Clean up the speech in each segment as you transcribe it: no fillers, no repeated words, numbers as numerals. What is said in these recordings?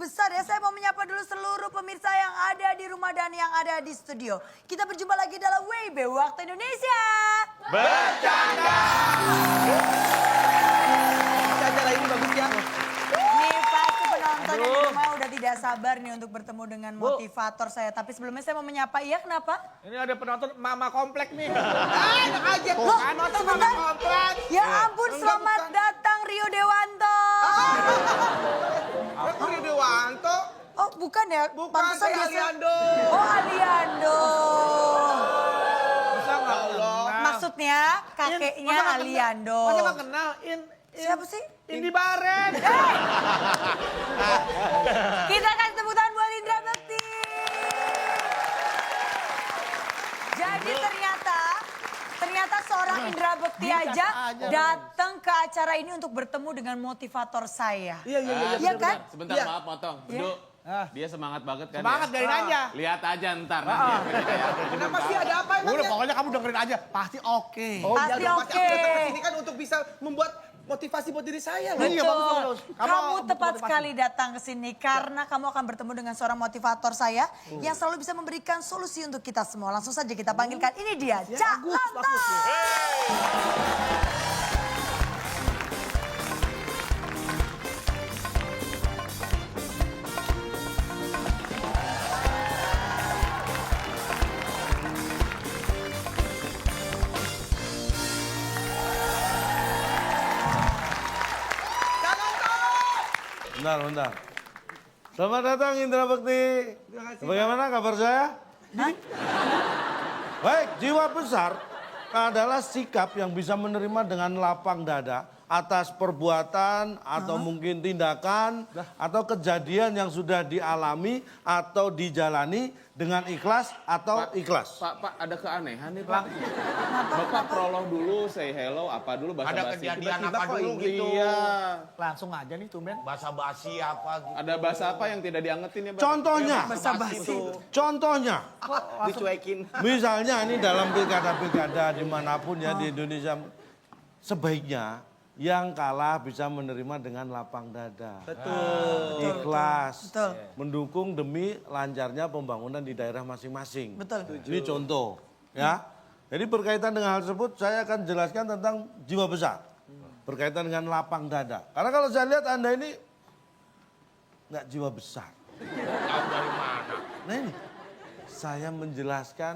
besar ya. Saya mau menyapa dulu seluruh pemirsa yang ada di rumah dan yang ada di studio. Kita berjumpa lagi dalam WIB Waktu Indonesia. Bercanda. Acara ini bagus ya. Nih pasti penonton yang di rumah udah tidak sabar nih untuk bertemu dengan motivator saya. Tapi sebelumnya saya mau menyapa, iya kenapa? Ini ada penonton Mama Komplek nih. Enak aja. Penonton Mama Komplek. Ya ampun, selamat datang Rio Dewanto. Aku Rio Dewanto. Oh bukan ya? Bukan, Pantesan saya biasa- Aliando. Oh Aliando. Bisa nggak Allah? Maksudnya kakeknya Aliando. Masa nggak kenal? Siapa sih? Indi Baren. Kita kasih tepuk tangan buat Indra Bekti. Jadi ternyata seorang Indra Bekti aja datang ke acara ini untuk bertemu dengan motivator saya. Iya. Iya kan? Sebentar Iya. maaf potong. Bedu, dia semangat banget kan Semangat ya? dari aja. Lihat aja ntar nanti. Kenapa sih ada apa emang? Udah pokoknya kamu dengerin aja, pasti oke. Pasti iya dong, oke. Aku datang ke sini kan untuk bisa membuat motivasi buat diri saya loh. Iya, bagus, bagus. Kamu butuh tepat motivasi. sekali datang ke sini karena kamu akan bertemu dengan seorang motivator saya yang selalu bisa memberikan solusi untuk kita semua. Langsung saja kita panggilkan. Ini dia, Cak Lantas. Bentar. Selamat datang Indra Bekti. Bagaimana kabar saya? Baik, jiwa besar adalah sikap yang bisa menerima dengan lapang dada atas perbuatan atau mungkin tindakan atau kejadian yang sudah dialami atau dijalani dengan ikhlas atau ikhlas. Pak, ada keanehan nih Pak. Bapak prolog dulu, say hello, apa dulu bahasa Ada basi. kejadian Tiba-tiba apa kok dulu ini? gitu. Iya. Langsung aja nih tumben. Bahasa basi apa gitu. Ada bahasa apa yang tidak diangetin ya Pak? Contohnya, Basa-basi. contohnya, Dicuekin. misalnya ini dalam pilkada-pilkada dimanapun ya di Indonesia, sebaiknya yang kalah bisa menerima dengan lapang dada. Betul. Ikhlas. Betul. Mendukung demi lancarnya pembangunan di daerah masing-masing. Betul. Ini contoh ya. Jadi berkaitan dengan hal tersebut saya akan jelaskan tentang jiwa besar. Berkaitan dengan lapang dada. Karena kalau saya lihat Anda ini nggak jiwa besar. Tahu dari mana? Nah ini, saya menjelaskan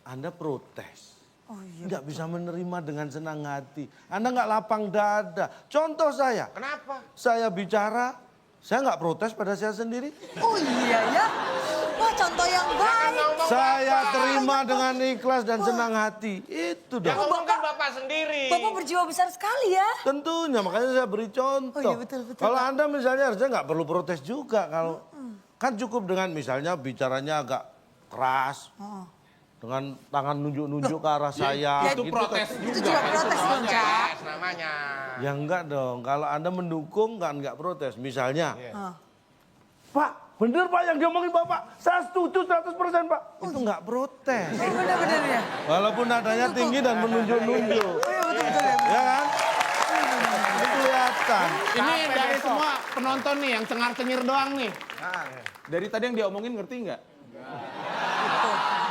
Anda protes. Oh iya. Nggak bisa menerima dengan senang hati. Anda nggak lapang dada. Contoh saya, Kenapa? saya bicara, saya nggak protes pada saya sendiri. Oh iya ya. Wah contoh yang baik. Saya terima dengan ikhlas dan senang hati. Itu Yang dong. ngomong kan bapak sendiri. Bapak berjiwa besar sekali ya. Tentunya, makanya saya beri contoh. Oh iya, betul, Kalau Pak. Anda misalnya harusnya nggak perlu protes juga. Kalau kan cukup dengan misalnya bicaranya agak keras. Dengan tangan nunjuk-nunjuk ke arah saya. Itu gitu protes kan. Itu juga. juga protes dong, Cak. Yes, namanya. Ya enggak dong, kalau Anda mendukung kan enggak protes. Misalnya, Pak, bener Pak yang diomongin Bapak, saya setuju 100% Pak. Itu enggak protes. Oh benar-benar ya. Walaupun nadanya tinggi dan menunjuk-nunjuk. Oh iya betul-betul ya. Ya kan? Itu kelihatan. Ini dari semua penonton nih yang cengar-cengir doang nih. Dari tadi yang diomongin ngerti nggak?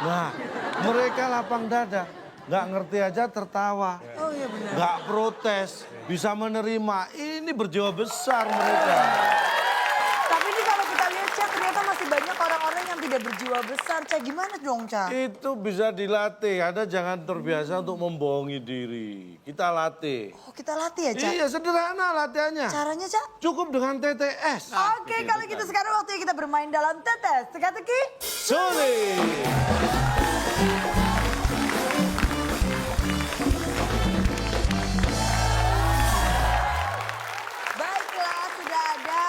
Nah, mereka lapang dada. Nggak ngerti aja tertawa. Oh iya benar. Nggak protes. Bisa menerima. Ini berjiwa besar mereka. Tapi ini kalau kita lihat Cak ternyata masih banyak orang-orang yang tidak berjiwa besar. Cak gimana dong Cak? Itu bisa dilatih. Anda jangan terbiasa untuk membohongi diri. Kita latih. Oh kita latih ya Cak? Iya, sederhana latihannya. Caranya Cak? Cukup dengan TTS. Oke kalau gitu sekarang waktunya kita bermain dalam tetes. Teka-teki. Sulit. Baiklah sudah ada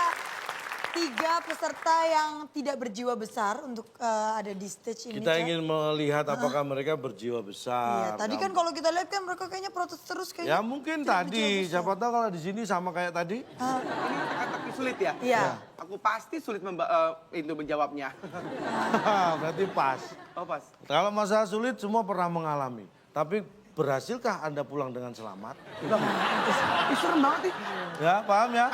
3 peserta yang tidak berjiwa besar untuk ada di stage ini Kita Cak. ingin melihat apakah mereka berjiwa Iya, besar. tadi kan kalau kita lihat kan mereka kayaknya protes terus kayaknya. Ya mungkin tidak berjiwa tadi, besar. siapa tahu kalau di sini sama kayak tadi. Ini teka-teki sulit ya? Iya. Aku pasti sulit itu menjawabnya. Berarti pas. Oh pas. Kalau masalah sulit semua pernah mengalami. Tapi berhasilkah Anda pulang dengan selamat? Ih, serem banget nih. Ya, paham ya?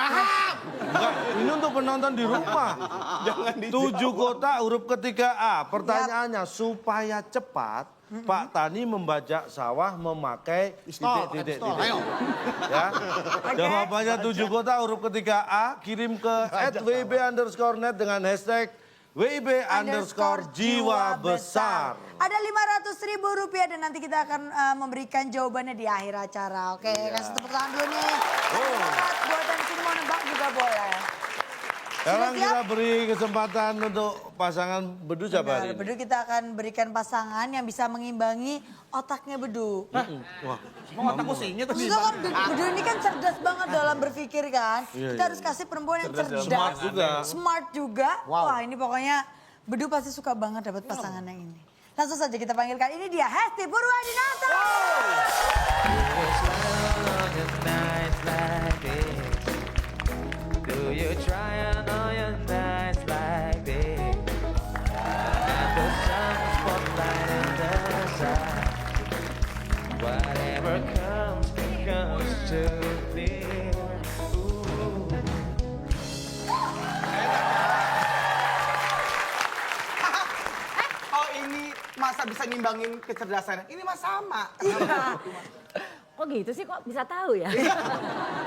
Enggak, ini untuk penonton di rumah. 7 kota huruf ketiga A. Pertanyaannya, supaya cepat, Pak Tani membajak sawah memakai titik. Ya. Jawabannya 7 kota huruf ketiga A, kirim ke @wib_net dengan hashtag WIB_jiwa besar. Ada 500.000 rupiah dan nanti kita akan memberikan jawabannya di akhir acara. Oke, kasih tepuk tangan dulu nih. Semangat buatan sini mau nebak juga boleh. Sekarang Sudah siap? kita beri kesempatan untuk pasangan Bedu siapa Benar, hari ini? Bedu kita akan berikan pasangan yang bisa mengimbangi otaknya Bedu. Wah, Mau otak pusingnya tadi. Maksudnya kan Bedu ini kan cerdas banget dalam berpikir kan. Iya, Kita iya. harus kasih perempuan yang cerdas. Smart juga. Smart juga. Wah ini pokoknya Bedu pasti suka banget dapat pasangan yang ini. Langsung saja kita panggilkan. Ini dia Hesti Purwadinata. Do you try on all your nights like this? And the sun spotlight in the sky. Whatever comes to me. Oh ini masa bisa ngimbangin kecerdasan? Ini mah sama. Kok gitu sih, kok bisa tahu ya?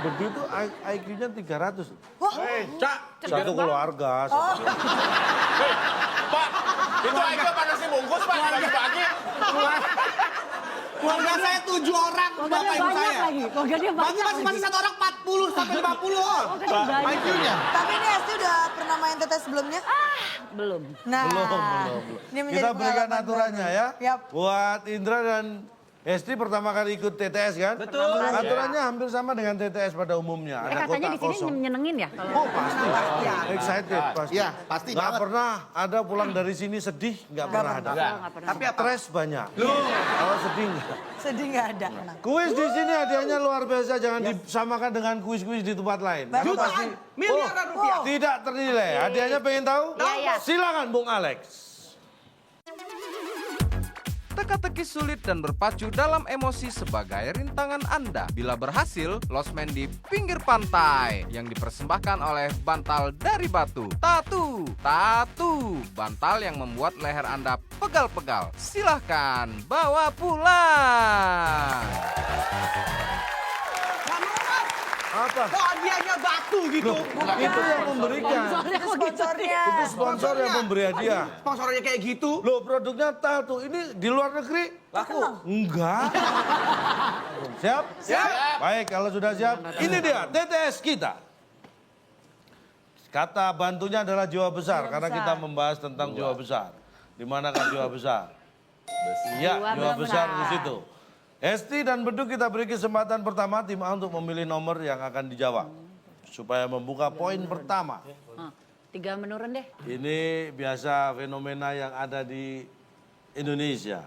Bedu itu IQ-nya 300. Wah, Satu keluarga. Pak, itu aja apa nasi bungkus Pak, pagi-pagi. Keluarga saya 7 orang, Kok bapak gak ibu banyak saya. lagi? Kok gak dia Berarti banyak masing-masing lagi? satu orang 40 sampai 50. Kok gak dia banyak? IQ-nya. tapi ini Hesti udah pernah main tetes sebelumnya? Belum. Nah, Belum. ini menjadi Kita berikan pengalaman aturannya baru. ya. Yap. Buat Indra dan Hesti pertama kali ikut TTS kan? Betul. Aturannya hampir sama dengan TTS pada umumnya. Ada Katanya kotak di sini kosong. nyenengin ya? Kalau Oh pasti. Excited pasti. Iya, pasti Nggak banget. pernah ada pulang dari sini sedih, nggak pernah ada. nggak pernah. Tapi apa? Stres banyak. Kalau sedih nggak. Sedih nggak ada. Nah. Kuis di sini hadiahnya luar biasa, jangan disamakan dengan kuis-kuis di tempat lain. Karena Jutaan, pasti miliaran rupiah. tidak ternilai. Hadiahnya pengen tahu? Iya. Silakan Bung Alex. Teka-teki sulit dan berpacu dalam emosi sebagai rintangan Anda. Bila berhasil, losmen di pinggir pantai yang dipersembahkan oleh bantal dari batu. Tatu, bantal yang membuat leher Anda pegal-pegal. Silahkan bawa pulang. Apa? Kok hadiahnya batu gitu? Itu yang memberikan. Itu sponsornya. Itu sponsor yang memberi hadiah. Sponsornya kayak gitu. Loh produknya tahu ini di luar negeri laku? Enggak. Siap? Siap. Baik kalau sudah siap, ini dia TTS kita. Kata bantunya adalah jiwa besar karena kita membahas tentang jiwa besar. Di manakah jiwa besar? Iya, jiwa besar di situ. Hesti dan Bedu kita beri kesempatan pertama tim A untuk memilih nomor yang akan dijawab. Supaya membuka poin pertama. 3 menurun deh. Ini biasa fenomena yang ada di Indonesia.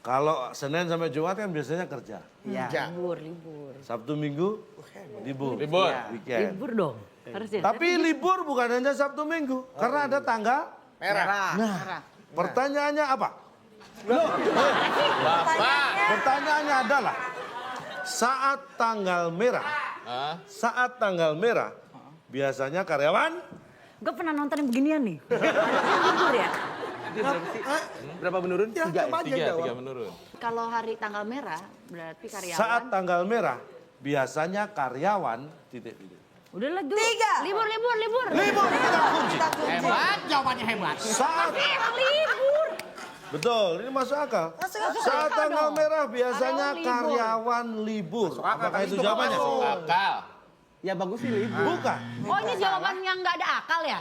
Kalau Senin sampai Jumat kan biasanya kerja. Iya. Libur. Sabtu Minggu libur. Libur. Weekend. Libur dong. Harusnya. Tapi libur bukan hanya Sabtu Minggu. Karena ada tanggal. Merah. Nah, pertanyaannya apa? Pertanyaannya, Pertanyaannya adalah saat tanggal merah biasanya karyawan Gue pernah nonton yang beginian nih. Libur ya? Berapa menurun? Ya, 3 ya? 3 menurun. Kalau hari tanggal merah, berarti karyawan. saat tanggal merah biasanya karyawan titik-titik. Udah lah, 3. Libur. Libur kita kunci. Kita kunci. Hebat, jawabannya hebat. Saat Emang libur. betul, ini masuk akal. Masuk akal. Saat tanggal dong. merah biasanya Karyawan karyawan libur. libur. Apakah itu jawabannya? Akal. Ya bagus sih libur. Bukan. Oh ini jawaban yang nggak ada akal ya?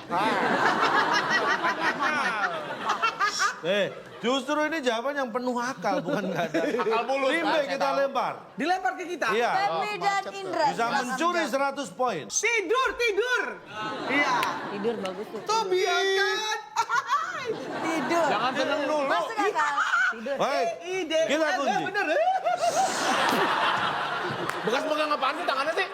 Justru ini jawaban yang penuh akal, bukan nggak ada. Akal bulus, Limbe Pak, saya kita tahu. lempar. Dilempar ke kita. Iya. Femi dan Indra. Bisa silakan mencuri jawab. 100 poin. Tidur. Iya. Tidur bagus tuh. Tuh biarkan. Tidur. Jangan tenang dulu. Masuk akal. Tidur. Baik, Ide. kita kunci. Bener. Bekas pegang apaan sih tangannya sih?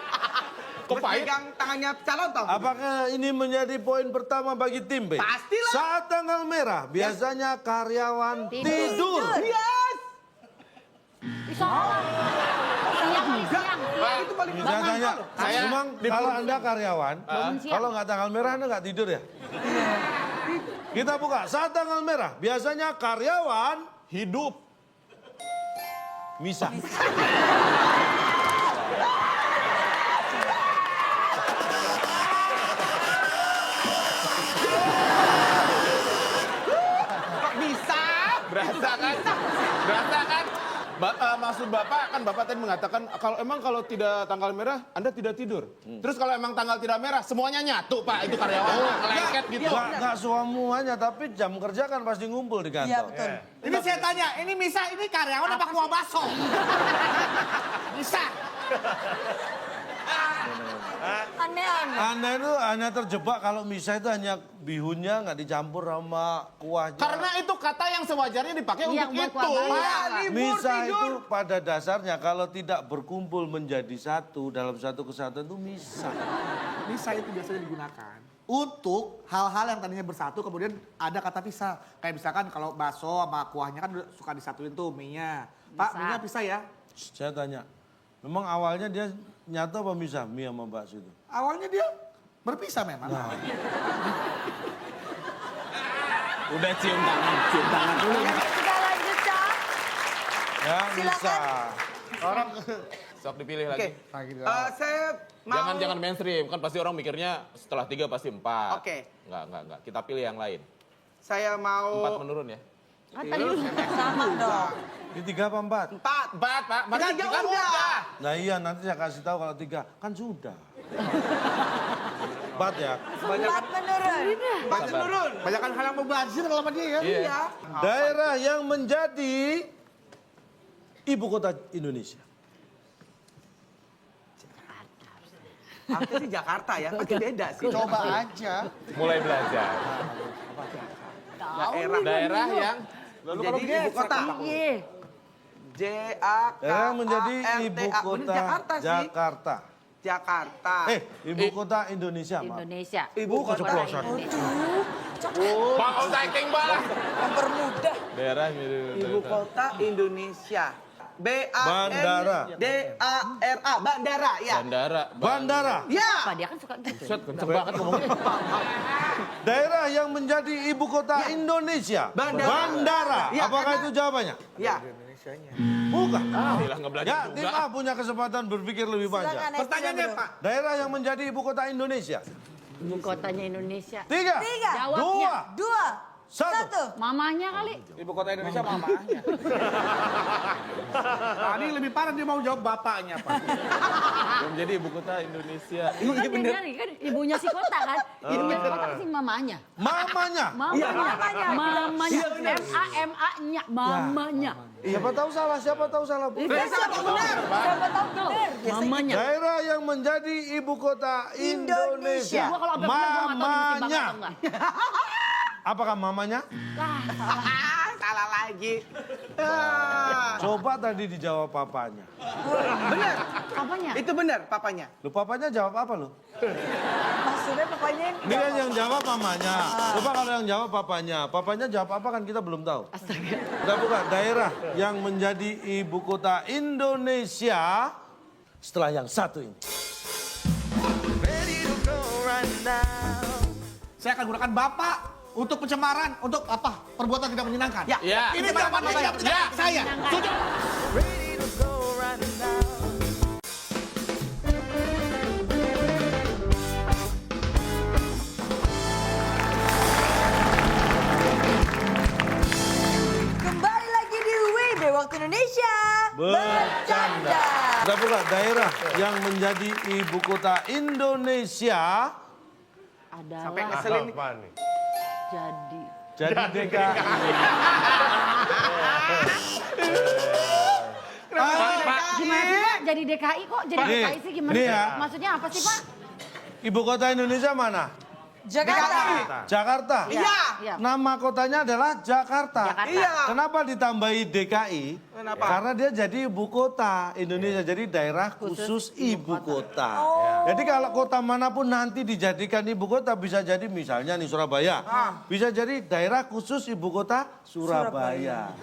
Kok pahit? Pegang tangannya calon toh. Apakah ini menjadi poin pertama bagi tim B? Pastilah. Saat tanggal merah biasanya karyawan Tidur. tidur. Yes. Salah. Siang nih, siang. Itu paling Saya tanya, Saya memang kalau Anda karyawan, Bangun siang. kalau nggak tanggal merah Anda nggak tidur ya? Kita buka, saat tanggal merah, biasanya karyawan Hidup. misa. kok bisa? Berasa kan? Berasa kan? Maksud Bapak kan Bapak tadi mengatakan kalau tidak tanggal merah Anda tidak tidur. Terus kalau emang tanggal tidak merah semuanya nyatu Pak, itu karyawannya ngelengket gitu. Nggak semuanya, tapi jam kerja kan pasti ngumpul di Iya kantor. betul. Ini saya tanya, ini Misa ini karyawan apa kuah baso? Misa. Aneh-aneh. Anda itu hanya terjebak kalau misa itu hanya bihunnya nggak dicampur sama kuahnya. Karena itu kata yang sewajarnya dipakai Iya, untuk buat itu. kuah Misa itu pada dasarnya kalau tidak berkumpul menjadi satu dalam satu kesatuan itu misa. Misa itu biasanya digunakan untuk hal-hal yang tadinya bersatu kemudian ada kata pisah. Kayak misalkan kalau bakso sama kuahnya kan suka disatuin tuh mie-nya. Pak, Bisa. mie-nya pisah ya? Saya tanya, memang awalnya dia nyatu apa misah mie sama bakso itu? Awalnya dia berpisah memang. Udah cium tangan dulu. Kita lanjut, Cak. Ya misa. Silakan. Orang sok dipilih Oke, lagi. saya mau... Jangan mainstream, kan pasti orang mikirnya setelah 3 pasti 4. Oke. Enggak. Kita pilih yang lain. Saya 4 mau... menurun ya. Kan tadi udah. Sama dong. Ini 3 apa 4? 4. 4 Pak, maka Tiga kan udah. Nah iya nanti saya kasih tahu kalau 3. Kan sudah. 4 ya. Sempat menurun. Banyak menurun. Banyakan hal yang membazir kalau sama dia ya. Iya. Daerah yang menjadi ibu kota Indonesia. Harusnya sih Jakarta ya, pasti beda sih. Coba aja. Mulai belajar. Daerah yang Jadi ibu kota. Iya. Daerah yang menjadi ibu J-A-K-A-R-T-A. kota Bener, Jakarta sih. Jakarta. Jakarta. Ibu kota Indonesia, Pak. Indonesia. Ibu kota keceplosan. Pak Tyking Pak. Mempermudah. Daerah Ibu kota Indonesia. Bandara. B-A-N-D-A-R-A. Bandara, ya. Bandara. Bandara. Ya. Pak dia kan suka gitu. Set kenceng banget ngomongnya. Daerah yang menjadi ibu kota Indonesia. Bandara. Bandara. Ya, Apakah karena- itu jawabannya? Ya. Bukan. Alhamdulillah nggak belajar Ya, juga. tim A punya kesempatan berpikir lebih Silakan, panjang. Esti, Pertanyaannya, Bro. Pak. Daerah yang menjadi ibu kota Indonesia. Ibu kotanya Indonesia. 3, 3, Jawabnya. 2, 1. Mamanya kali. Ibu kota Indonesia mamanya. Tadi lebih parah dia mau jawab bapaknya, Pak. Yang menjadi ibu kota Indonesia. Kan dia nyari kan ibunya si kota kan. Ibunya si kota pasti mamanya. Mamanya. Mamanya. Mamanya. M-A-M-A-nya. Mamanya. Siapa tahu salah, siapa tahu salah. Bu. Siapa benar? Siapa tahu benar? Mamanya. Daerah yang menjadi ibu kota Indonesia. Gua kalau sampai benar gua nggak tahu nih mesti Mamanya. atau enggak. Apakah mamanya? Salah lagi. Coba tadi dijawab papanya. Benar. Apanya? Itu benar, papanya. Lu papanya jawab apa lu? Maksudnya pokoknya Ini kan yang jawab mamanya. Coba kalau yang jawab papanya. Papanya jawab apa kan kita belum tahu. Astaga. Kita buka daerah yang menjadi ibu kota Indonesia setelah yang satu ini. Saya akan gunakan bapak untuk pencemaran, untuk apa? Perbuatan tidak menyenangkan. Ya. Ya. Ini jawabannya tidak menyenangkan. Saya. Setuju. kembali lagi di WB Waktu Indonesia. Bercanda. Kita buka daerah yang menjadi ibu kota Indonesia Sampai Adalah ngeselin. jadi. jadi DKI. Gimana sih Pak? Jadi DKI kok? Jadi Nih, DKI sih gimana nih sih? ya. Maksudnya apa sih Pak? Ibu kota Indonesia mana? Jakarta. Jakarta. Iya. Nama kotanya adalah Jakarta. Jakarta. Iya. Kenapa ditambahi DKI? Kenapa? Karena dia jadi ibu kota Indonesia, jadi daerah khusus ibu kota. Jadi kalau kota manapun nanti dijadikan ibu kota bisa jadi misalnya nih Surabaya, bisa jadi daerah khusus ibu kota Surabaya.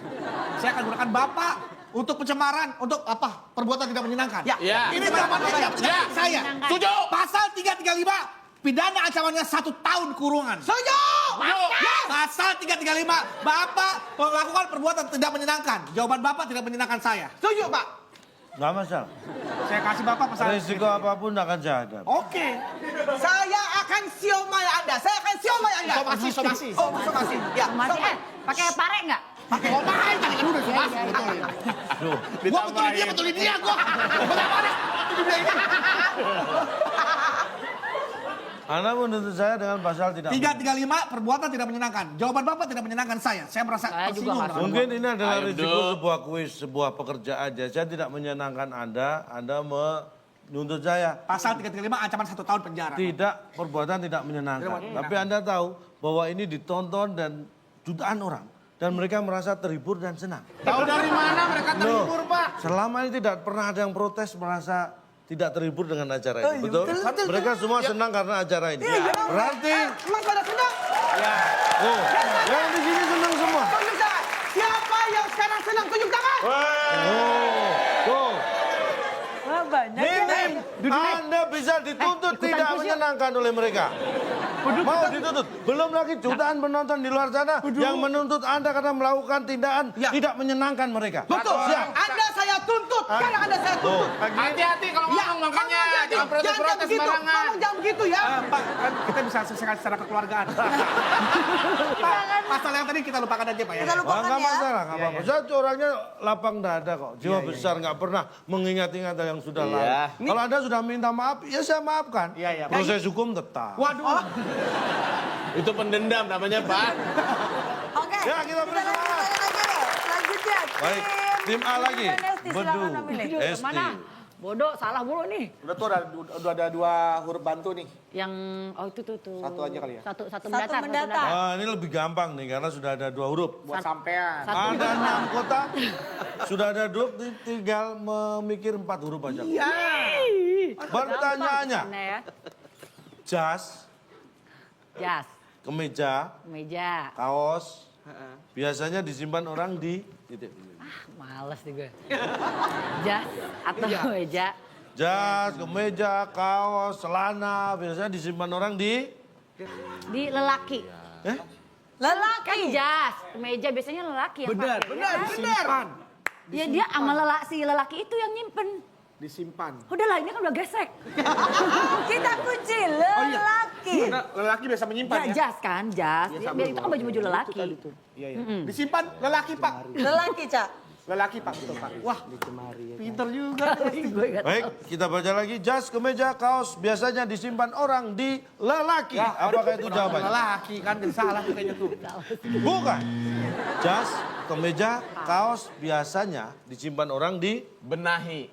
Saya akan gunakan bapak untuk pencemaran, untuk apa? Perbuatan tidak menyenangkan. Ya. Ini jawabannya tidak menyenangkan saya. Setuju. Pasal 335, pidana ancamannya 1 tahun kurungan. Setuju. Pasal 335, Bapak melakukan perbuatan tidak menyenangkan. Jawaban Bapak tidak menyenangkan saya. Setuju, Pak? Nggak masalah. Saya kasih Bapak pasal. Resiko apapun akan saya hadapi. Oke. Saya akan siomay Anda. Saya akan siomay Anda. Somasi. Oh, somasi. Ya, Masih pakai pare nggak? Pakai omain tadi kan udah somasi. Duh. Gua betulin dia gua. Betulin dia ini. Anda menuntut saya dengan pasal tidak 335 perbuatan tidak menyenangkan. Jawaban Bapak tidak menyenangkan saya. Saya merasa Saya juga tersinggung. nggak dengan Mungkin ini adalah Ayo, risiko Duk. sebuah kuis, sebuah pekerjaan. Saya tidak menyenangkan Anda menuntut saya. Pasal 335 ancaman 1 tahun penjara. Tidak, perbuatan tidak menyenangkan. Tapi Anda tahu bahwa ini ditonton dan jutaan orang. Dan mereka merasa terhibur dan senang. Tahu dari mana mereka terhibur, Loh, Pak? selama ini tidak pernah ada yang protes merasa tidak terhibur dengan acara ini. Betul? Mereka semua senang karena acara ini. Berarti, Emang pada senang? oh, yang di sini senang semua. Tunjuk tangan. Siapa yang sekarang senang? Tunjuk tangan. Oh, tuh. Wah, banyak ya. Minim, Anda bisa dituntut tidak menyenangkan oleh mereka. Mau dituntut. Belum lagi jutaan penonton di luar sana yang menuntut Anda karena melakukan tindakan tidak menyenangkan mereka. Betul. Siap. Anda saya tuntut. Sekarang Anda saya tuntut. Hati-hati kalau ngomong makanya. Jangan protes-protes begitu. sembarangan. Ngomong jangan begitu ya. Pak, kan kita bisa selesaikan secara kekeluargaan. Pak, pasal yang tadi kita lupakan aja, Pak ya. Kita lupakan Nggak ya. masalah, nggak apa-apa. Saya orangnya lapang dada kok. Jiwa besar, nggak pernah mengingat-ingat yang sudah lalu. Kalau Anda sudah minta maaf, ya saya maafkan. Iya, Pak. Proses hukum tetap. Waduh. Itu pendendam namanya, Pak. Oke. Ya, kita beri lanjut semangat. lagi deh. Selanjutnya Baik, tim A lagi. Esti, silakan memilih. Esti. Mana? Bodoh, salah mulu nih. Udah tuh udah ada 2 huruf bantu nih. Yang itu tuh. Satu aja kali ya? Satu Satu mendatar. mendatar. Wah, ini lebih gampang nih karena sudah ada 2 huruf. Buat sampean. Ada 6 kota, sudah ada 2, tinggal memikir 4 huruf aja. Iya. Pertanyaannya, Ya. jas, Jas, kemeja, meja. kaos, biasanya disimpan orang di Males nih gue. Jas atau meja. jas, kemeja, kaos, celana, biasanya disimpan orang di Di lelaki. Lelaki. Kan jas, meja biasanya lelaki yang Benar, pakai. benar, kan? disimpan. Ya dia sama si lelaki itu yang nyimpen. Disimpan. Udahlah ini kan udah gesek. Kita kunci lelaki. Karena lelaki biasa menyimpan ya. Jas kan, jas. Biar itu kan baju-baju lelaki. Iya, iya. Disimpan lelaki, Pak. Lelaki, Cak. Lelaki, Pak. Betul, Pak. Wah, pinter juga. Baik, kita baca lagi. Jas, kemeja, kaos biasanya disimpan orang di lelaki. Apakah itu jawabannya? Lelaki kan jadi salah kayaknya tuh. Bukan. Jas, kemeja, kaos biasanya disimpan orang di Benahi.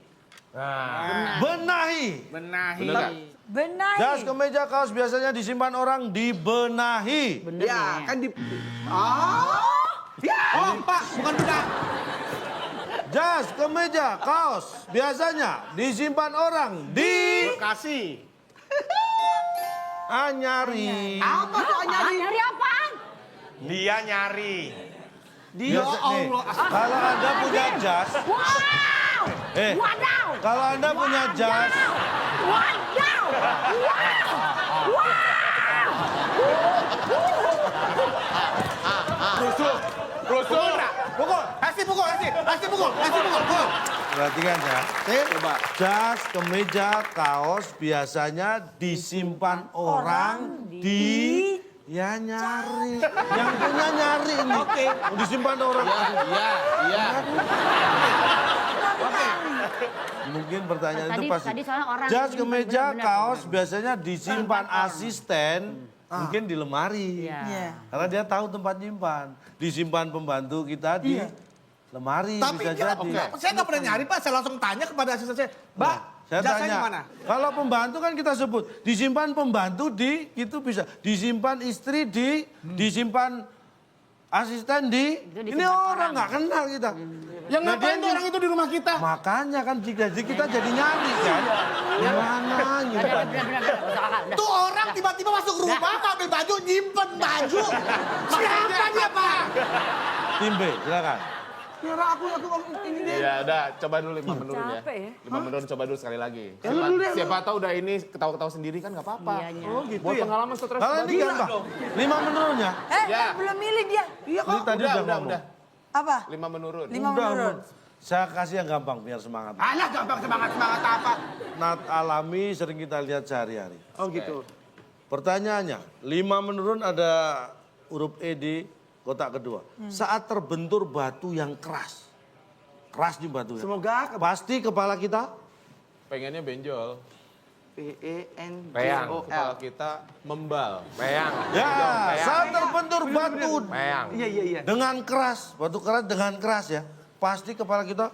benahi. Benahi. Bener nggak? Benahi. Jas, kemeja, kaos biasanya disimpan orang di benahi. Bener Ya, nih. kan di... Oh, Pak, bukan benar. Jas, kemeja, kaos biasanya disimpan orang di Bekasi. Anyari. Apa tuh nyari? Nyari apaan? Dia nyari. Biasa, nih, kalau Anda punya jas, Wow! Wadaw! kalau Anda punya jas, Wadaw! Rusuh. Pukul. Kasih pukul. Pukul. perhatikan ya. Coba. Jas, kemeja, kaos biasanya disimpan orang di ya nyari. Yang punya nyari ini. Oke. Disimpan orang. Iya. Mungkin pertanyaan itu Tadi pasti. soalnya orang Jas, nyimpan kemeja, benar-benar. kaos biasanya disimpan asisten. Mungkin di lemari. Iya. Iya. Karena dia tahu tempat nyimpan. Disimpan pembantu kita di lemari Tapi bisa jadi. saya nggak pernah nyari, Pak. Saya langsung tanya kepada asisten saya. Mbak, Saya jasanya tanya, mana? kalau pembantu kan kita sebut, disimpan pembantu di, itu bisa. Disimpan istri di, disimpan asisten di. Itu Ini disimpan orang orang. nggak kenal kita. Yang Nah, ngapain dia tuh orang itu di rumah kita? Makanya kan jika kita jadi nyari kan. Gimana nyimpan? Benar. Udah. Tuh orang tiba-tiba masuk rumah, ngambil baju, nyimpen baju. Siapa dia, Pak? Tim B, silakan. Biar aku ini deh. Ya udah, coba dulu 5 menurun ya. Capek ya. 5 menurun coba dulu sekali lagi. Ya, lu dulu deh, Siapa tahu udah ini ketawa-ketawa sendiri kan nggak apa-apa. Iyanya. Oh gitu Buat ya. pengalaman stres. Kalau ini gampang. 5 menurunnya. Ya. Belum milih dia. Iya Ini kok. tadi Udah, udah udah, ngomong. udah. Apa? 5 menurun. 5 menurun. Saya kasih yang gampang biar semangat. Alah gampang semangat apa? Nat alami sering kita lihat sehari-hari. Oh gitu. Pertanyaannya, 5 menurun ada huruf E di kotak kedua. Saat terbentur batu yang keras. Keras di batu. Semoga Pasti kepala kita Pengennya benjol. Peyang. PENJOL. Kepala kita membal. Peyang. ya saat terbentur batu Peyang. Iya. dengan keras, batu keras dengan keras ya. Pasti kepala kita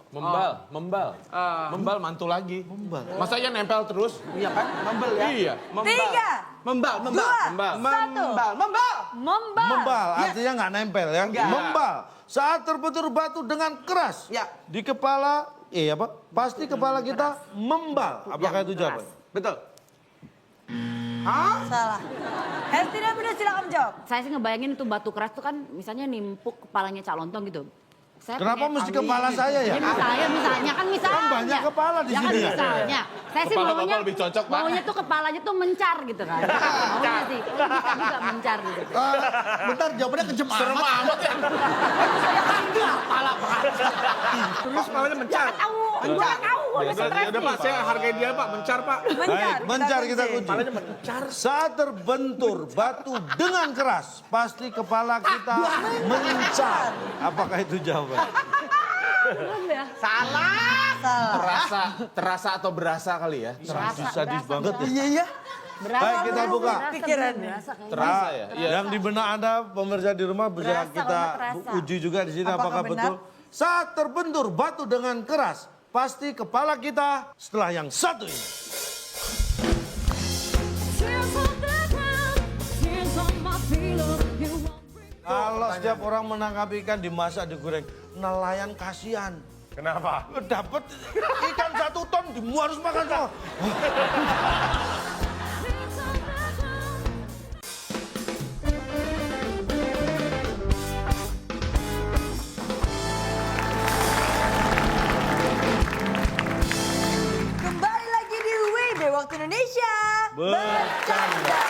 Membal. Membal mantul lagi. membal. Masa ya nempel terus? Iya kan? Membel ya. Iya. 3, Membal. 2, Membal. 1. Membal. Membal artinya nggak nempel ya. Enggak. Membal. Saat terbentur batu dengan keras Ya. di kepala, apa? Pasti kepala kita membal. Apakah itu jawaban? Betul. Salah. Hesti dan Bunda silakan menjawab. Saya sih ngebayangin itu batu keras tuh kan misalnya nimpuk kepalanya Cak Lontong gitu. Saya Kenapa pengen- mesti kepala saya ya? Ya misalnya kan misalnya. Kan banyak kepala di Ya kan sini ya. misalnya. Saya sih Kepala maunya, Bapak lebih cocok, Pak. maunya tuh kepalanya tuh mencar gitu kan. Maunya sih, oh, bisa juga mencar gitu. Bentar, jawabannya kejem Serem amat. amat ya. Terus kepalanya mencar. Tahu, gua tahu, gua udah stres Ya udah Pak, nih. saya hargai dia Pak, mencar Pak. Mencar. Baik, mencar kita kunci. kunci. Saat terbentur batu dengan keras, pasti kepala kita mencar. Apakah itu jawaban? Belum ya? Salah. Terasa atau berasa kali ya? Sadis banget ya. Iya. Berasa, Baik, kita berasa, buka. berasa, Pikirannya. berasa kayaknya. Terasa ya? Iya. Yang di benak Anda, pemirsa di rumah bisa Berasa, kita banget terasa. uji juga di sini Apakah apakah benar? betul. Saat terbentur batu dengan keras, pasti kepala kita setelah yang satu ini. Kalau setiap orang menangkap ikan dimasak digoreng, nelayan kasihan. Kenapa? Dapat ikan 1 ton, harus makan semua. Kembali lagi di WB Waktu Indonesia. Bercanda.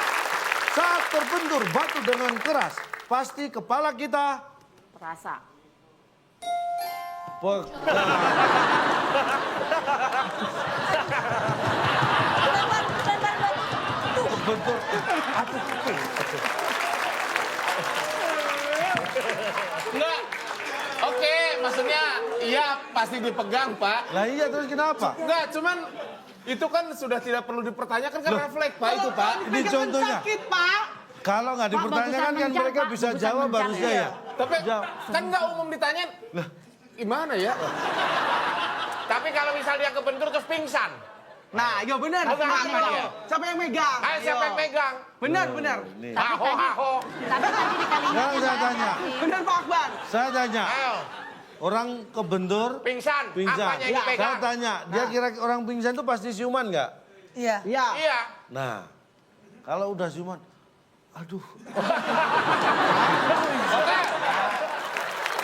Saat terbentur batu dengan keras, pasti kepala kita Terasa. terbentur. Enggak. Oke, maksudnya iya pasti dipegang Pak. Lah iya terus kenapa? Enggak, cuman itu kan sudah tidak perlu dipertanyakan kan refleks Pak itu Pak. Ini contohnya. Sakit, Pak. Kalau nggak dipertanyakan kan mencar, mereka Pak. bisa Bagusan jawab mencar, harusnya iya. ya. Tapi Jawab. kan nggak umum ditanyain. Gimana ya? Tapi kalau misal dia kebentur terus pingsan. Nah, yo benar. Apa dia? Siapa yang megang? Ayo siapa yang pegang? Benar. Haho, haho. Tapi tadi di kalimat Sekarang saya juga tanya. Benar Pak Akbar. Saya tanya, Ayo, orang kebentur, pingsan. pingsan. Apanya yang Saya dipegang? tanya, dia kira orang pingsan itu pasti siuman nggak? Iya. Iya. Iya. Nah, kalau udah siuman, aduh.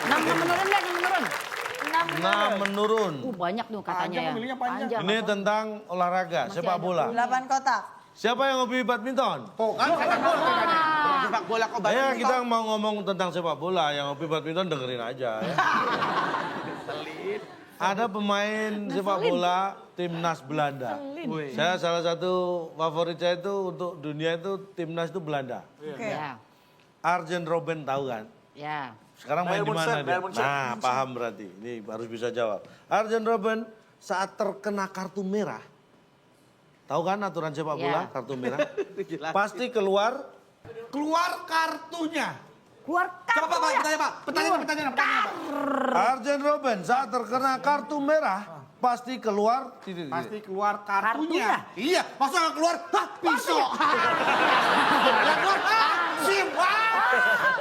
6 menurun deh, 6 menurun. 6 menurun. Banyak tuh katanya ya. Panjang. Ini tentang olahraga, sepak bola. 8 kotak. Siapa yang hobi badminton? Sepak bola kok Ya kita mau ngomong tentang sepak bola, yang hobi badminton dengerin aja ya. Ada pemain sepak bola timnas Belanda. Saya salah satu favorit saya itu untuk dunia itu timnas itu Belanda. Oke. Ya. Arjen Robben tahu kan? Ya. Sekarang main di mana dia? Nah, paham berarti. Ini harus bisa jawab. Arjen Robben saat terkena kartu merah, tahu kan aturan sepak bola Ya. kartu merah? Pasti keluar Kartunya. Keluar Coba Pak, pertanyaan Pak. Pertanyaan Pak. Arjen Robben saat terkena kartu merah pasti keluar Pasti keluar kartunya. Iya, masa nggak keluar? Hah, pisau. Yang keluar, SIM.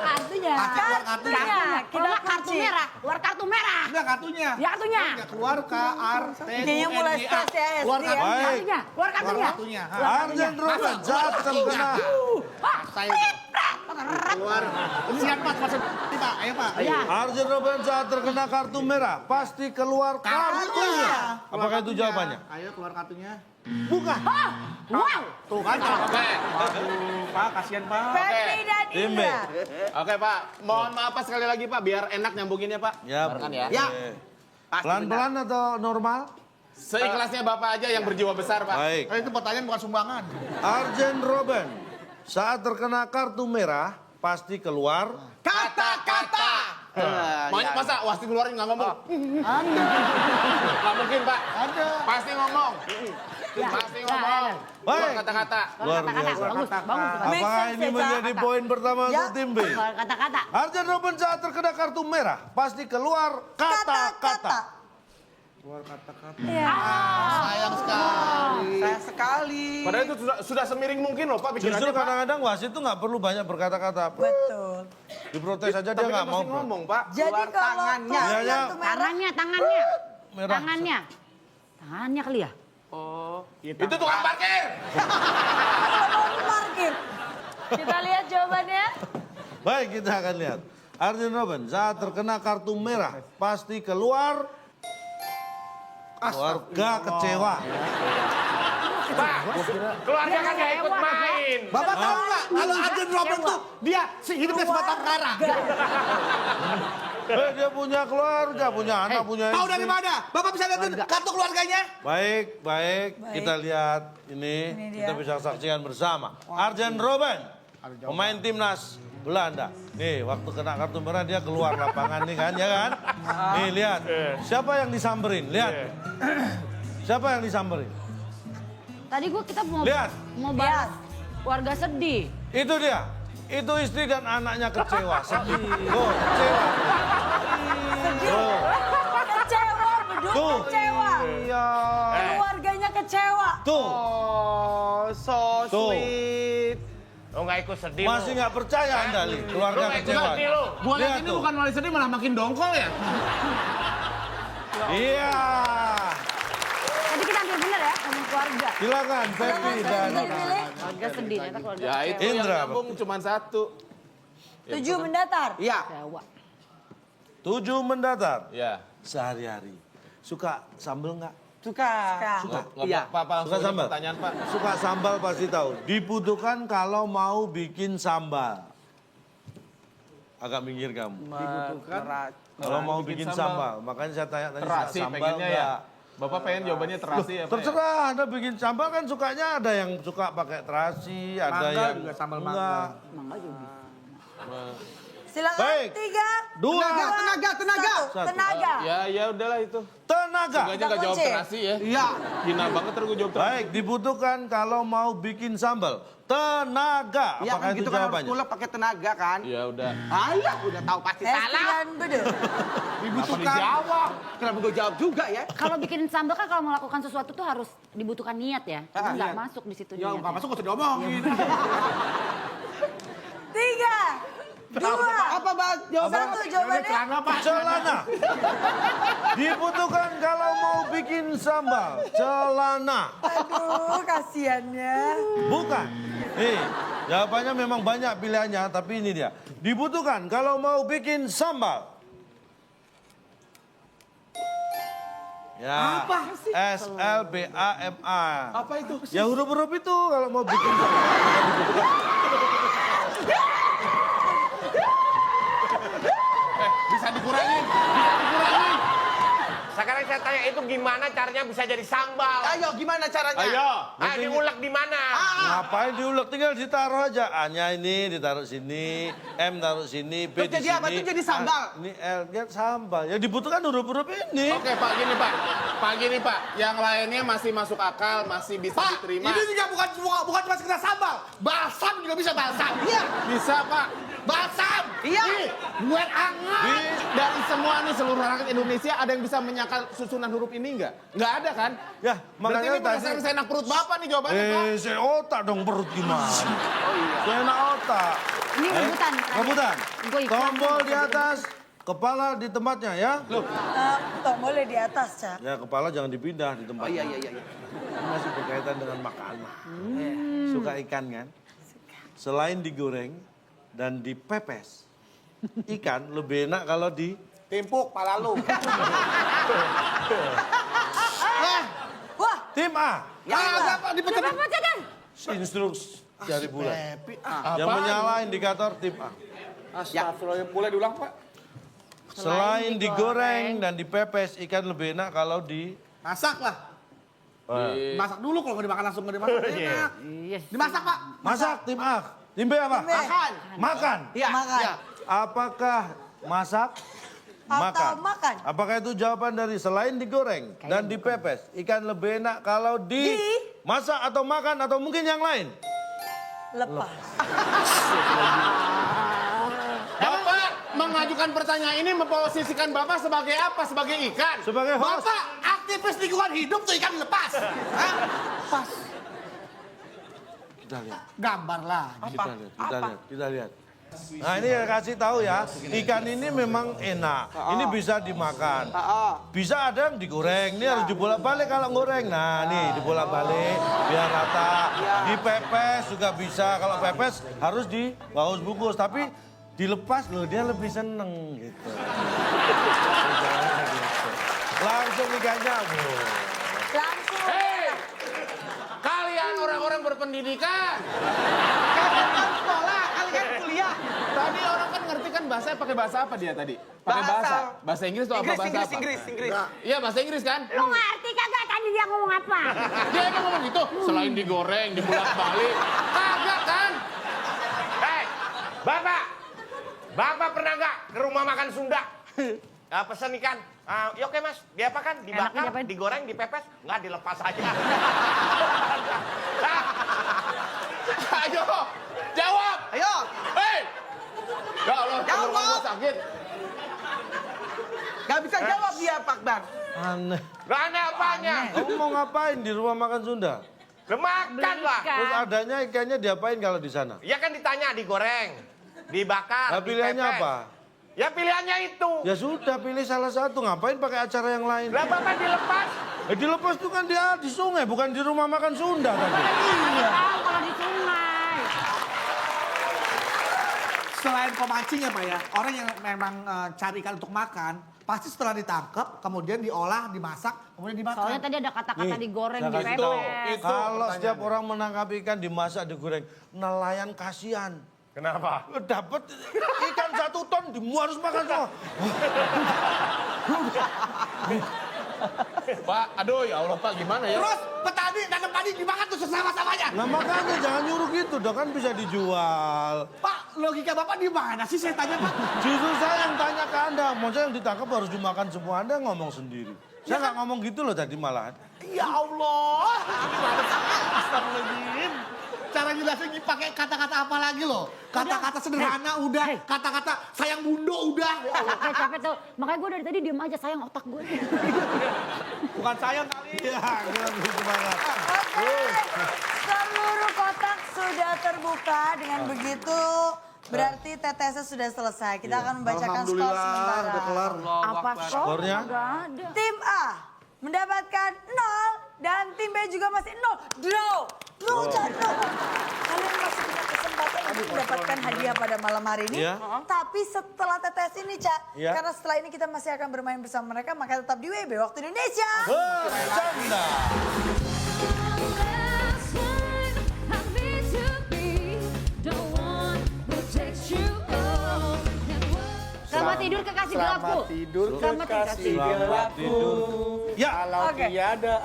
kartunya. Pasti keluar kartunya. Kalau nggak kartu merah, keluar kartu merah. Enggak kartunya. Ya kartunya. Nggak keluar Kayaknya mulai stres ya, Keluar SD ya. kartunya. Baik. Kartunya, keluar kartunya. Kartunya. Arjen Robben saat terkena keluar. Siap Pak, masuk Pak. Ayo Pak. Ya. Arjen Robben saat terkena kartu merah pasti keluar kartunya. Apakah itu jawabannya? Ayo keluar kartunya. Bukan. Wow. Tuh kan. Oke. Aduh, Pak, kasihan Pak. Pepi dan Tim B. Indra. Oke Pak, mohon maaf Pak sekali lagi Pak, biar enak nyambunginnya Pak. Ya. Ya. Pelan-pelan atau normal? Seikhlasnya Bapak aja yang berjiwa besar Pak. Baik. Itu pertanyaan bukan sumbangan. Arjen Robben saat terkena kartu merah pasti keluar. Kata-kata. Masa wasit ngeluarin nggak ngomong? Nggak mungkin Pak. Ada. Pasti ngomong. Ya. Pasti Ya, ngomong. ya, Keluar Baik. kata-kata. Luar Kata-kata. biasa. Bagus, bagus. Make Apakah sense, ini ya, menjadi Cak? poin pertama Ya. untuk tim B? Kata-kata. Arjen Robben saat terkena kartu merah pasti keluar kata-kata. Iya. Sayang sekali. Saya sekali. Padahal itu sudah semiring mungkin loh Pak pikirannya Justru Pak. kadang-kadang wasit itu nggak perlu banyak berkata-kata. Betul. Diprotes aja dia Tapi nggak kan mau. pasti ngomong Pak. Jadi Keluar kalau tangannya. keluar Iya, iya. kartu merah, Tangannya. Merah. Tangannya kali ya? Itu tukang parkir. mau parkir. Kita lihat jawabannya. Baik, kita akan lihat. Arjen Robben saat terkena kartu merah pasti keluar keluarga kecewa. Pak, keluarga kan gak ikut main. Bapak tahu nggak kalau Arjen Robben tuh dia hidupnya sebatang kara. Dia punya keluarga, punya anak, punya Tahu istri. dari mana? Bapak bisa lihat kartu keluarganya? Baik. Kita lihat ini Ini dia. kita bisa saksikan bersama. Arjen Robben, pemain timnas Belanda. Nih, waktu kena kartu merah dia keluar lapangan nih kan, ya kan? Nih lihat, siapa yang disamperin? Lihat, siapa yang disamperin? Tadi kita mau Lihat. bahas warga sedih. Itu dia. Itu istri dan anaknya kecewa, sedih. Oh, kecewa. Oh. Kecewa, berdua Tuh. kecewa. Iya. Keluarganya kecewa. Tuh, Oh, so Tuh. sweet. Lo gak ikut sedih masih nggak percaya Anda, Li. Lu Keluarga nggak ikut kecewa. sedih lu. Gua lihat Lihat ini tuh. bukan malah sedih malah makin dongkol ya. Iya. Tadi kita hampir bener ya, ngomong keluarga. Silakan, Pepi dan Bisa dipilih. Keluarga sedih, ternyata keluarga Ya itu Indra, yang nyambung cuma satu. 7 mendatar. Iya. kecewa. 7 mendatar. Ya. Sehari-hari. Suka sambel nggak? Suka. Suka. Iya. Pak, Suka sambal? pertanyaan Pak. Suka sambal pasti tahu. Dibutuhkan kalau mau bikin sambal. Agak minggir kamu. Kalau mau bikin sambal. Makanya saya tanya tadi suka Terasi sambal pengennya ya. nggak? Bapak pengen jawabannya terasi ya Pak. Terserah, Anda bikin sambal kan sukanya ada yang suka pakai terasi, ada Mangga yang juga sambal enggak. Mangga juga. Silakan. Baik. 3, Dua. Tenaga. Tenaga. Ya udahlah itu. Tenaga. Sengaja nggak jawab kunci. terasi ya. Iya. Hina banget terus gue jawab terasi. Baik, dibutuhkan kalau mau bikin sambal. Tenaga. Iya Apakah kan itu gitu kan harus jawabannya? pula pakai tenaga kan. Ya udah. Alah, udah tahu pasti salah. Espian bede. Dibutuhkan. Kenapa gue jawab juga ya? Kalau bikin sambal kan kalau melakukan sesuatu tuh harus dibutuhkan niat ya. Itu nggak masuk di situ Ya niatnya. nggak masuk nggak usah diomongin. 3, 2, Apa bang? Jawaban 1 jawabannya. Celana. Dibutuhkan kalau mau bikin sambal. Celana. Aduh, kasihannya. Bukan. Nih, jawabannya memang banyak pilihannya, tapi ini dia. Dibutuhkan kalau mau bikin sambal. Ya. Apa sih? SLBAMA. Apa itu? Ya huruf-huruf itu kalau mau bikin sambal. Dibutuhkan. Bisa dikurangin. Bisa dikurangin. Sekarang saya tanya itu gimana caranya bisa jadi sambal? Ayo gimana caranya? Ayo. Ah, diulek di mana? Ngapain diulek, tinggal ditaruh aja. A-nya ini ditaruh sini, M taruh sini, B Terus di jadi sini. apa? Itu jadi sambal? Ini L, ya sambal. Ya dibutuhkan huruf-huruf ini. Oke Pak, gini Pak. Pak gini Pak, yang lainnya masih masuk akal, masih bisa Pak, diterima. ini juga bukan cuma sekedar sambal. Balsam juga bisa balsam. Iya. Bisa Pak. Balsam. Iya. Nih, buat anget. Dari semua nih seluruh rakyat Indonesia ada yang bisa menyangkal susunan huruf ini nggak? Nggak ada kan? Ya, Berarti makanya ini berdasarkan tadi. senak perut Bapak nih jawabannya Pak. Saya otak dong perut gimana? Saya enak otak. Ini rebutan. Rebutan. Gue iklan. Tombol di atas, kepala di tempatnya ya. Tombolnya di atas, Cak. Ya kepala jangan dipindah di tempatnya. Iya. Ini masih berkaitan dengan makanan. Suka ikan kan? Selain digoreng, dan dipepes, ikan lebih enak kalau di... Timpuk pala lu. Wah, Tim A, Kagak Pak, dipecat. instruksi dari bulan. Happy. Yang menyala indikator tim A. Astagfirullah, boleh diulang Pak? Selain digoreng dan dipepes, ikan lebih enak kalau di... Masak lah. Masak dulu kalau nggak dimakan langsung nggak dimasak. Enak. Dimasak Pak. Masak tim A. Tim B apa? Makan. Makan. Iya. makan. Iya. Apakah masak? Atau makan. Apakah itu jawaban dari selain digoreng dan dipepes, ikan lebih enak kalau di masak atau makan atau mungkin yang lain? Lepas. Bapak mengajukan pertanyaan ini memposisikan Bapak sebagai apa? Sebagai ikan? Sebagai host. Bapak aktivis lingkungan hidup tuh ikan lepas. Hah? Pas. Kita lihat, Gambar lah. kita lihat. Nah ini ya kasih tahu ya, ikan ini memang enak. Ini bisa dimakan. Bisa ada yang digoreng, ini harus dibolak-balik kalau goreng. Nah nih dibolak-balik biar rata. Dipepes juga bisa, kalau pepes harus dibaus bungkus. Tapi dilepas loh, dia lebih seneng gitu. Langsung ikannya, Bu. Langsung. Hei! Kalian orang-orang berpendidikan. Kalian kan sekolah, kalian kuliah. Tadi orang kan ngerti kan bahasa pakai bahasa apa dia tadi? Pakai bahasa. Bahasa Inggris atau apa bahasa apa? Inggris. Iya bahasa Inggris kan? Lu ngerti kagak tadi dia ngomong apa? Dia emang ngomong gitu. Selain digoreng, dibolak-balik. Kagak kan? Hei, Bapak pernah nggak ke rumah makan Sunda? Pesen ikan. Ya oke mas, diapakan? Dibakar, diapain? digoreng, dipepes, nggak dilepas aja. Ayo, jawab. Ayo. Hei! Ya Allah, Jawab. rumah sakit. Gak bisa jawab dia Pak Bang. Aneh. Gak aneh apanya? Kamu mau ngapain di rumah makan Sunda? Makan lah. Terus adanya ikannya diapain kalau di sana? Ya kan ditanya, digoreng, dibakar, Nah, pilihannya dipepes. apa? Ya pilihannya itu. Ya sudah pilih salah satu, ngapain pakai acara yang lain? Lah Bapak dilepas. Dilepas itu kan dia di sungai, bukan di rumah makan Sunda tadi. Tahu kalau di sungai. Selain pemancing ya Pak ya, orang yang memang cari ikan untuk makan, pasti setelah ditangkap, kemudian diolah, dimasak, kemudian dimakan. Soalnya tadi ada kata-kata Nih, digoreng, saya kasih dipepes. Kalau setiap orang menangkap ikan dimasak, digoreng, nelayan kasihan. Kenapa? Dapat ikan 1 ton, harus makan semua. Pak, aduh ya Allah Pak, gimana ya? Terus petani nanam padi dimakan tuh sesama-samanya. Nah makanya jangan nyuruh gitu dong, kan bisa dijual. Pak, logika Bapak di mana sih saya tanya Pak? Justru saya yang tanya ke Anda, maksudnya yang ditangkap harus dimakan semua, Anda ngomong sendiri. Saya nggak ngomong gitu loh tadi malahan. Ya Allah. Gimana sih? Astagfirullahaladzim. Cara jelasin pakai kata-kata apa lagi loh? Kata-kata sederhana udah, kata-kata sayang bundo udah. Ya Allah. Capek tuh. Makanya gue dari tadi diem aja, sayang otak gue. Bukan sayang kali. Iya, gue lebih semangat. Oke, seluruh kotak sudah terbuka. Dengan begitu berarti tetesnya sudah selesai. Kita akan membacakan skor sementara. udah kelar. Apa Skornya? Gak ada. Tim A mendapatkan 0 dan tim B juga masih 0. Draw. Kalian masih punya kesempatan untuk mendapatkan hadiah pada malam hari ini. Iya. Tapi setelah tetes ini, Cak, Iya. karena setelah ini kita masih akan bermain bersama mereka, maka tetap di WB Waktu Indonesia. Bercanda. Selamat tidur kekasih gelapku. tidur Selamat kekasih Selamat tidur. Ya. Oke.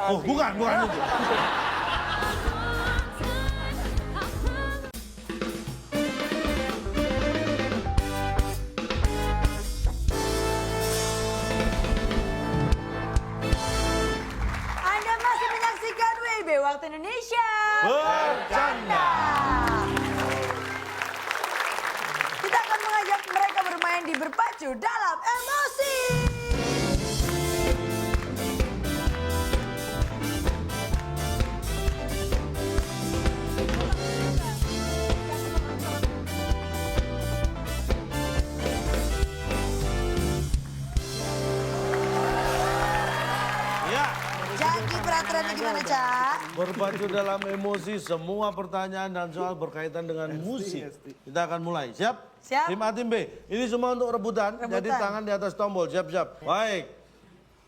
Oh, bukan itu. Anda masih menyaksikan WB Waktu Indonesia. Bercanda. Kita akan mengajak mereka bermain di Berpacu Dalam Emosi. Ya. Jadi peraturannya gimana, Cak? Berpacu dalam emosi, semua pertanyaan dan soal berkaitan dengan musik. Kita akan mulai. Siap? Siap. Tim A, tim B. Ini semua untuk rebutan. Jadi tangan di atas tombol. Siap-siap. Baik.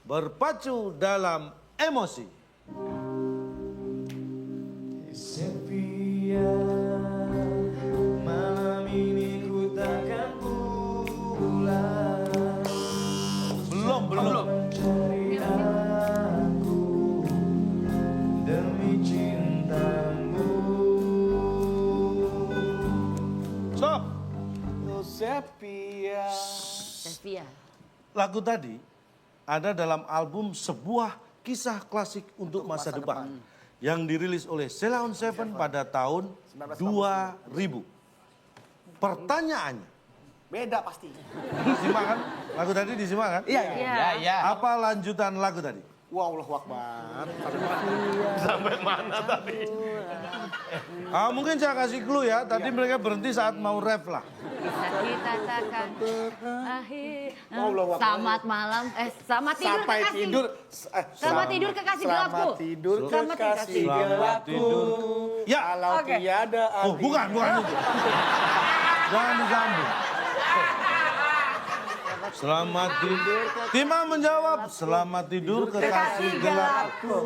Berpacu dalam emosi. Sepia, malam ini ku takkan pulang. Belum. Mencari aku demi cintamu. Stop. Oh Sepia. Sepia. Lagu tadi ada dalam album sebuah kisah klasik untuk masa depan yang dirilis oleh Sheila on 7 pada tahun 2000. Pertanyaannya, Beda pasti. disimak kan? Lagu tadi disimak kan? Iya. Iya. Apa lanjutan lagu tadi? Wow, Allahu Akbar. Mungkin saya kasih clue ya. Tadi mereka berhenti saat mau rap lah. Kisah kita takkan berakhir. Allah, Selamat malam. Selamat tidur Sampai kekasih. tidur. Selamat tidur kekasih gelapku. Selamat tidur Selamat kekasih tidur. Selamat tidur. Ya. Kalau Oke. tiada Oh, bukan itu. Jangan disambung. Selamat tidur. Tim A menjawab, selamat tidur kekasih gelapku.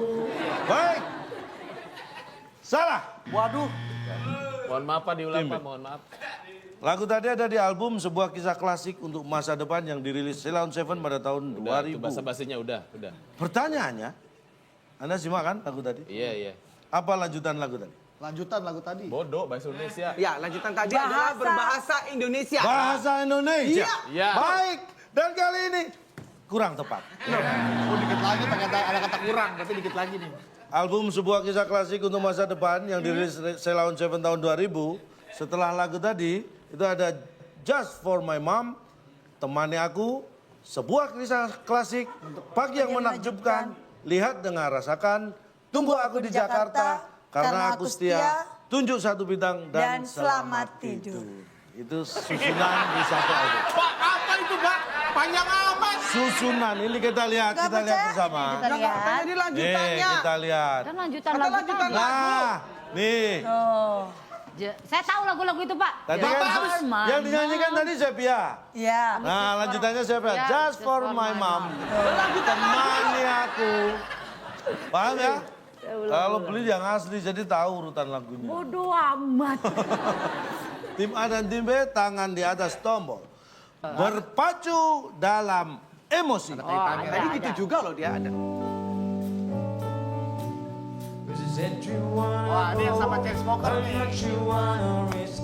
Baik. Salah. Waduh. Mohon maaf Pak, diulang Tim B. Pak, mohon maaf. Lagu tadi ada di album sebuah kisah klasik untuk masa depan yang dirilis Sheila on 7 pada tahun Udah, itu 2000. basa-basinya udah. Pertanyaannya, Anda simak kan lagu tadi? Iya. Apa lanjutan lagu tadi? Lanjutan lagu tadi. Bodoh, bahasa Indonesia. Ya, lanjutan tadi adalah berbahasa Indonesia. Bahasa Indonesia. Iya. Baik. Dan kali ini kurang tepat. Oh, dikit lagi ternyata ada kata kurang, berarti dikit lagi nih. Album sebuah kisah klasik untuk masa depan yang dirilis Sheila on 7 tahun 2000. Setelah lagu tadi, itu ada Just for My Mom, Temani Aku, sebuah kisah klasik, Pagi yang menakjubkan, Lihat dengar rasakan, Tunggu aku di Jakarta, Karena aku setia, Tunjuk satu bintang, dan Selamat Tidur. Itu susunan di satu album. Pak, apa itu, Pak? Panjang amat. Susunan, ini kita lihat, Nggak kita lihat percaya? bersama. Kita lihat. Jadi lanjutannya. Kita lihat. Kan lanjutan Ada lagu lanjutan tadi. Nah, nih. Oh. Saya tahu lagu-lagu itu, Pak. Tadi Just kan for my yang dinyanyikan mom. tadi Sepia. Iya. Nah, lanjutannya Sepia. Ya, Just for my mom. Temani aku. Paham ya? Kalau beli yang asli jadi tahu urutan lagunya. Bodoh amat. Tim A dan tim B tangan di atas tombol. Berpacu dalam emosi. Tadi gitu juga loh dia ada. Wah, ini yang sama Chainsmoker nih.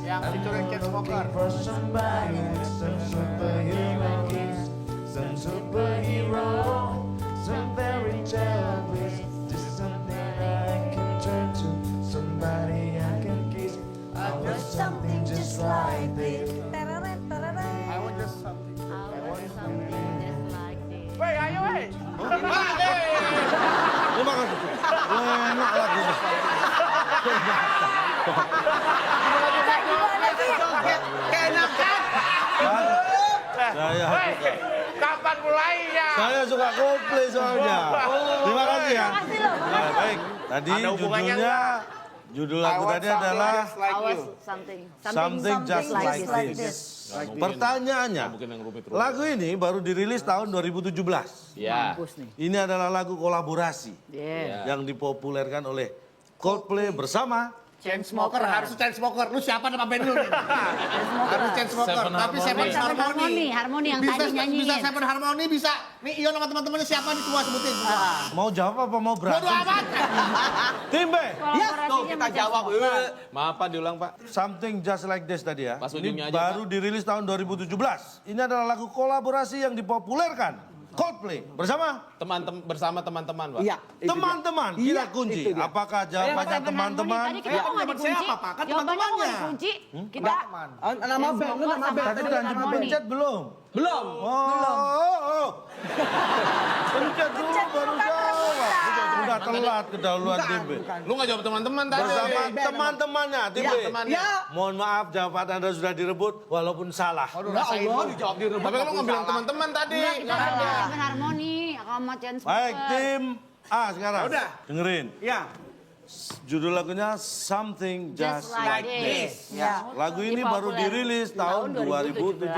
Yang featuring Chainsmoker. Something just like this. Tereret, tereret. I want just something. Woi, ayo woi. Terima kasih. Enak lagunya. Keenakan. Saya Woi, kapan mulainya? Saya suka Coldplay soalnya. Terima kasih ya. Terima kasih loh. Nah, baik. Tadi Ada hubungannya judulnya, judul lagu tadi adalah Awas something. Something Just Like This. Pertanyaannya, Mungkin yang rumit-rumit. lagu ini baru dirilis tahun 2017. Ya. Mampus nih. Ini adalah lagu kolaborasi Yeah. yang dipopulerkan oleh Coldplay bersama Chainsmoker, harus Chainsmoker. Lu siapa nama band lu nih? Harus Chainsmoker. Seven Tapi Seven Harmony. Seven Harmony. Harmony yang Bisa- tadi nyanyiin. Bisa Seven Harmony, bisa. Nih Ion sama teman-temannya siapa nih? Semua sebutin. mau jawab apa mau Bodo berantem? amat. Tim B, Ya, tuh kita jawab. Maaf Pak, diulang Pak. Something Just Like This tadi ya. Pas Ini ujungnya aja, baru dirilis tahun 2017. Ini adalah lagu kolaborasi yang dipopulerkan Coldplay bersama Bersama teman-teman Pak. Iya. itu dia. teman-teman. Iya, Kita kunci. itu dia. Apakah jawabannya teman-teman? Tadi kita kok nggak teman dikunci? siapa, Pak? Kan Jawabannya kok nggak teman-temannya. dikunci? Kita Nama band, lu nama band. Tadi udah pencet belum? Belum. Oh. Pencet dulu baru jawab. Udah telat kedahuluan tim B. Lu nggak jawab teman-teman tadi. Bersama teman-temannya tim B. Ya. Mohon maaf jawaban Anda sudah direbut walaupun salah. Ya Allah, dijawab di Tapi kan lu nggak bilang teman-teman tadi. Enggak, kita kan udah Seven Harmony sama Chainsmoker. Baik, tim A sekarang. Udah. Dengerin. Ya. Judul lagunya Something Just Like This. Ya. Lagu ini baru dirilis tahun 2017.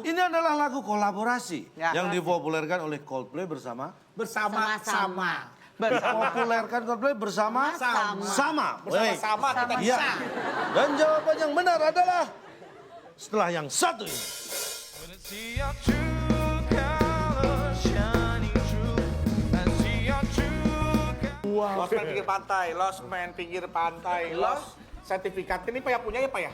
Ini adalah lagu kolaborasi yang dipopulerkan oleh Coldplay bersama Bersama-sama. populerkan Coldplay bersama sama. Bersama-sama kita Iya. bisa. Dan jawaban yang benar adalah setelah yang satu ini. Lost Man pinggir pantai, Lost Man pinggir pantai, Lost. Sertifikat ini Pak ya punya ya Pak ya?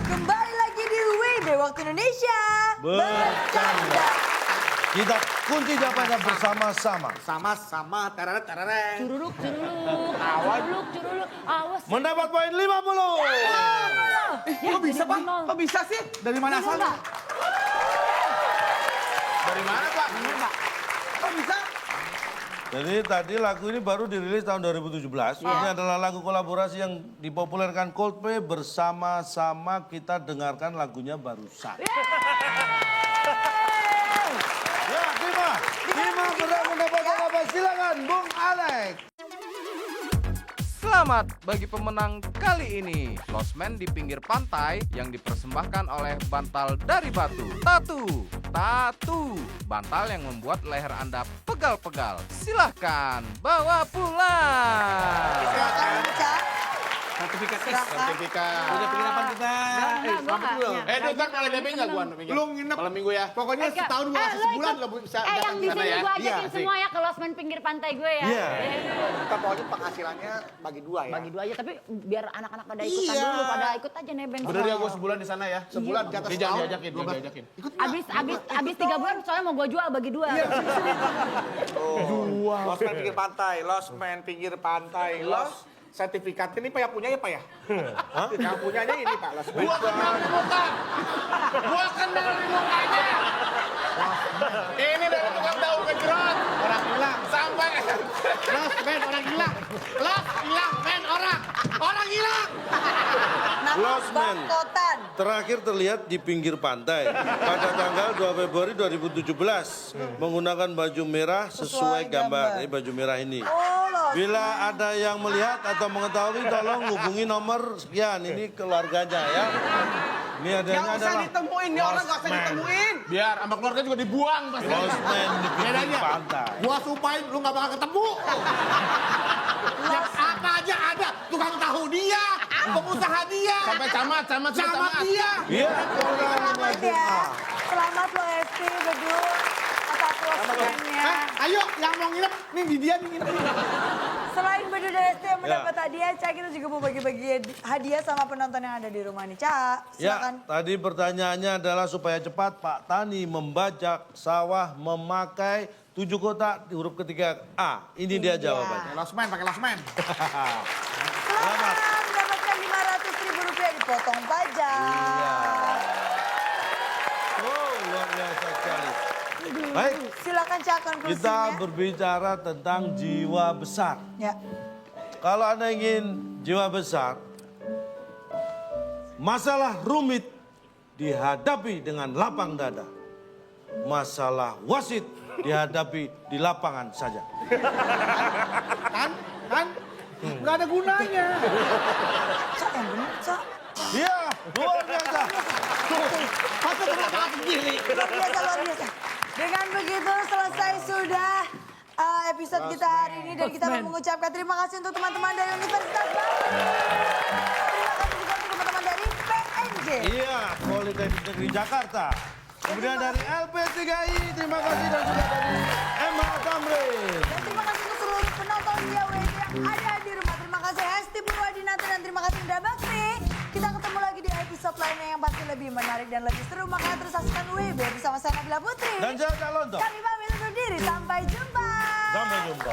Kembali lagi di WB Waktu Indonesia. Bercanda. Kita kunci jawabannya bersama-sama. Sama-sama, tereret. Curuluk, curuluk, awas. Mendapat poin 50. Kok bisa, Pak? Kok bisa sih? Dari mana asalnya? Dari mana, Pak? Kok bisa? Jadi tadi lagu ini baru dirilis tahun 2017. Ini adalah lagu kolaborasi yang dipopulerkan Coldplay bersama-sama. Kita dengarkan lagunya barusan. Ya, Dima berhak mendapatkan apa? Silakan, Bung Alex. Selamat bagi pemenang kali ini. Lost Man di pinggir pantai yang dipersembahkan oleh bantal dari batu. Tatu. Bantal yang membuat leher Anda pegal-pegal. Silahkan bawa pulang. Silakan, Cak. Sertifikat Silakan. Udah penginapan kita. Enggak, gua Itu ntar kalau DP nggak gua minggu. Lu nginep. Malam minggu ya. Pokoknya setahun gua kasih sebulan lo bisa yang datang di ke sana sini ya. gue ajakin Iya, semua ya ke Lost Man pinggir pantai gue ya. Iya. Kita pokoknya penghasilannya bagi dua ya. Bagi dua aja, tapi biar anak-anak pada ikutan dulu, pada ikut aja nebeng. Bener ya gua sebulan di sana ya. Sebulan di atas Dia jangan tahun. diajakin, jangan diajakin. Abis 3 bulan soalnya mau gue jual bagi dua. Lost Man pinggir pantai, Lost Man pinggir pantai, Lost. Sertifikat ini Pak ya punya ya Pak ya? Yang punyanya ini Pak, Lost Man. Gua kenal di muka. Gua kenal di mukanya. Ini dari tukang daun kejerot. Orang hilang. Sampai Lost Man orang hilang. Lost hilang Man orang hilang. Nama Lost Man. Bangkotan. Terakhir terlihat di pinggir pantai pada tanggal 2 Februari 2017 menggunakan baju merah sesuai gambar. Ini baju merah ini. Oh, Lost. Bila ada yang melihat atau mengetahui tolong hubungi nomor sekian. Ini keluarganya ya. Ini adanya Gak usah adalah ditemuin, nih orang gak usah ditemuin. biar sama keluarga juga dibuang pasti. Lost Man di pinggir Bedanya, pantai. gua sumpahin lu gak bakal ketemu. Yang apa aja ada, tukang tahu dia, pengusaha dia, Sampai camat camat dia. Iya, Selamat ya. Selamat lo Esti, Bedul. Atas losemannya. Ayo, yang mau nginep, nih di dia nih nginep. Selain Bedul dan Esti yang mendapat hadiah, Cak, kita juga mau bagi-bagi hadiah sama penonton yang ada di rumah nih, Cak. Silakan. Ya, tadi pertanyaannya adalah supaya cepat Pak Tani membajak sawah memakai 7 kotak di huruf ketiga A. Ini dia jawabannya. Lost Man, pakai Lost Man. Selamat mendapatkan Rp500.000 dipotong pajak. Oh, luar biasa sekali. Baik, Silakan Cak konklusinya. kita berbicara tentang jiwa besar. Ya. Kalau Anda ingin jiwa besar, masalah rumit dihadapi dengan lapang dada. Masalah wasit dihadapi di lapangan saja. Kan? Nggak ada gunanya. Cak yang bener, Cak. Iya, luar biasa. Masa terlalu sendiri. Luar biasa, luar biasa. Dengan begitu selesai sudah episode kita hari ini. Dan kita mau mengucapkan terima kasih untuk teman-teman dari Universitas Bandung. Terima kasih juga untuk teman-teman dari PNJ. Iya, Politeknik Negeri Jakarta. Kemudian dari LP3I, terima kasih dan juga dari Emma Tamrin. Dan terima kasih untuk seluruh penonton Dia WB yang ada di rumah. Terima kasih Hesti Purwadinata dan terima kasih Indra Bakti. Kita ketemu lagi di episode lainnya yang pasti lebih menarik dan lebih seru. Makanya terus saksikan WB bersama saya Nabila Putri. Dan saya Cak Lontong. Kami pamit undur diri. Sampai jumpa. Sampai jumpa.